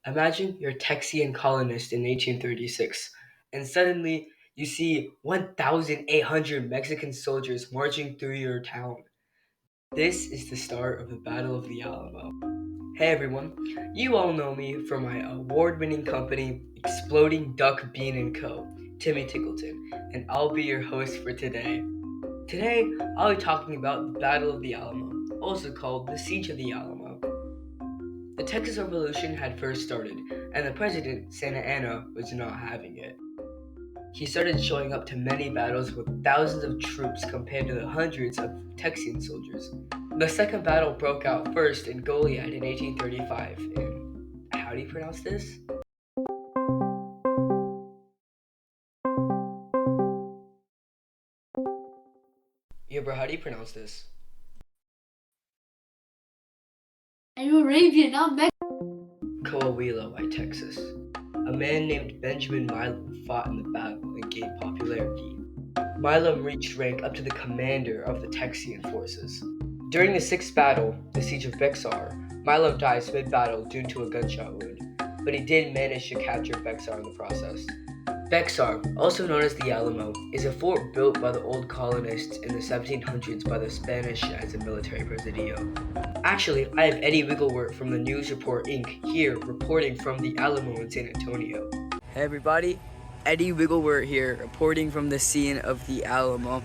Imagine you're a Texian colonist in 1836, and suddenly you see 1,800 Mexican soldiers marching through your town. This is the start of the Battle of the Alamo. Hey everyone, you all know me from my award-winning company, Exploding Duck Bean & Co., Timmy Tickleton, and I'll be your host for today. Today, I'll be talking about the Battle of the Alamo, also called the Siege of the Alamo. The Texas Revolution had first started, and the president, Santa Anna, was not having it. He started showing up to many battles with thousands of troops compared to the hundreds of Texian soldiers. The second battle broke out first in Goliad in 1835, and how do you pronounce this? Yeah, bro, how do you pronounce this? I'm Arabian, not Mexican. Coahuila, Texas. A man named Benjamin Milo fought in the battle and gained popularity. Milo reached rank up to the commander of the Texian forces. During the sixth battle, the siege of Bexar, Milo dies mid-battle due to a gunshot wound, but he did manage to capture Bexar in the process. Bexar, also known as the Alamo, is a fort built by the old colonists in the 1700s by the Spanish as a military presidio. Actually, I have Eddie Wigglewort from the News Report Inc. here reporting from the Alamo in San Antonio. Hey everybody, Eddie Wigglewort here reporting from the scene of the Alamo.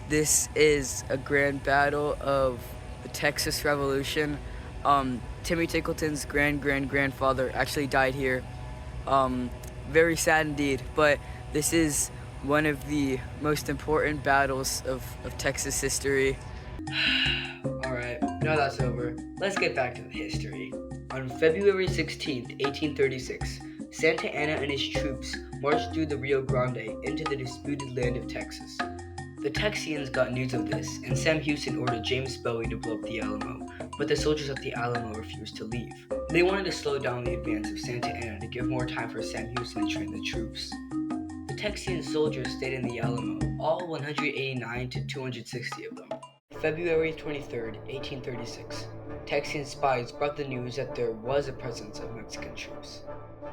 This is a grand battle of the Texas Revolution. Timmy Tickleton's grandfather actually died here. Very sad indeed, but this is one of the most important battles of Texas history. Alright, now that's over, let's get back to the history. On February 16th, 1836, Santa Anna and his troops marched through the Rio Grande into the disputed land of Texas. The Texians got news of this, and Sam Houston ordered James Bowie to blow up the Alamo, but the soldiers of the Alamo refused to leave. They wanted to slow down the advance of Santa Anna to give more time for Sam Houston to train the troops. The Texian soldiers stayed in the Alamo, all 189 to 260 of them. February 23rd, 1836, Texian spies brought the news that there was a presence of Mexican troops.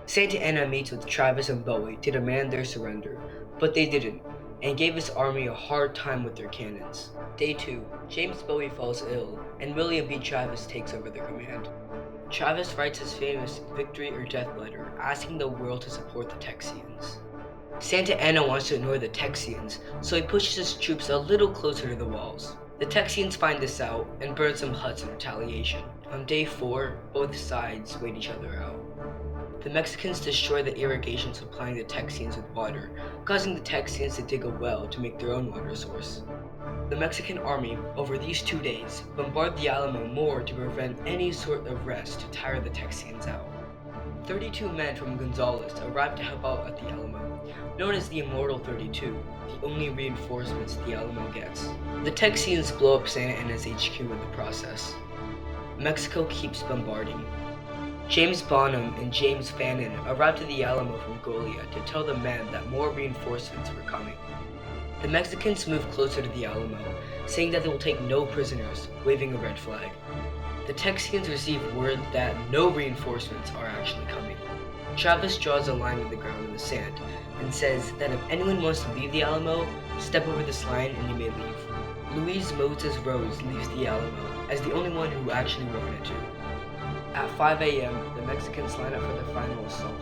Santa Anna meets with Travis and Bowie to demand their surrender, but they didn't, and gave his army a hard time with their cannons. Day 2, James Bowie falls ill, and William B. Travis takes over the command. Travis writes his famous victory or death letter asking the world to support the Texians. Santa Anna wants to ignore the Texians, so he pushes his troops a little closer to the walls. The Texians find this out and burn some huts in retaliation. On day 4, both sides wait each other out. The Mexicans destroy the irrigation supplying the Texians with water, causing the Texians to dig a well to make their own water source. The Mexican army, over these 2 days, bombarded the Alamo more to prevent any sort of rest to tire the Texians out. 32 men from Gonzales arrived to help out at the Alamo, known as the Immortal 32, the only reinforcements the Alamo gets. The Texians blow up Santa Anna's HQ in the process. Mexico keeps bombarding. James Bonham and James Fannin arrived to the Alamo from Goliad to tell the men that more reinforcements were coming. The Mexicans move closer to the Alamo, saying that they will take no prisoners, waving a red flag. The Texians receive word that no reinforcements are actually coming. Travis draws a line in the ground in the sand and says that if anyone wants to leave the Alamo, step over this line and you may leave. Louise Moses Rose leaves the Alamo as the only one who actually wanted to. At 5 a.m., the Mexicans line up for the final assault.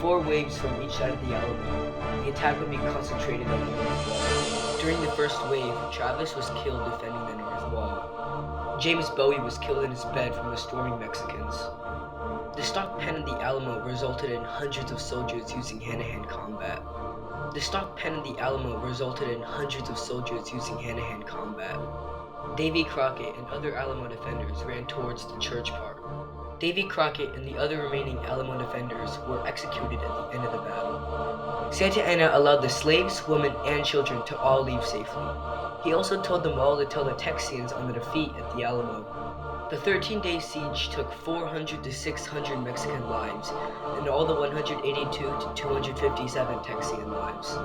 4 waves from each side of the Alamo. The attack would be concentrated on the north wall. During the first wave, Travis was killed defending the north wall. James Bowie was killed in his bed from the storming Mexicans. The stock pen in the Alamo resulted in hundreds of soldiers using hand-to-hand combat. Davy Crockett and other Alamo defenders ran towards the church park. Davy Crockett and the other remaining Alamo defenders were executed at the end of the battle. Santa Anna allowed the slaves, women, and children to all leave safely. He also told them all to tell the Texians on the defeat at the Alamo. The 13-day siege took 400 to 600 Mexican lives, and all the 182 to 257 Texian lives.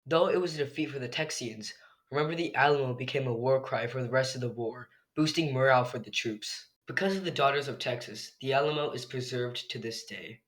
Though it was a defeat for the Texians, remember the Alamo became a war cry for the rest of the war, boosting morale for the troops. Because of the Daughters of Texas, the Alamo is preserved to this day.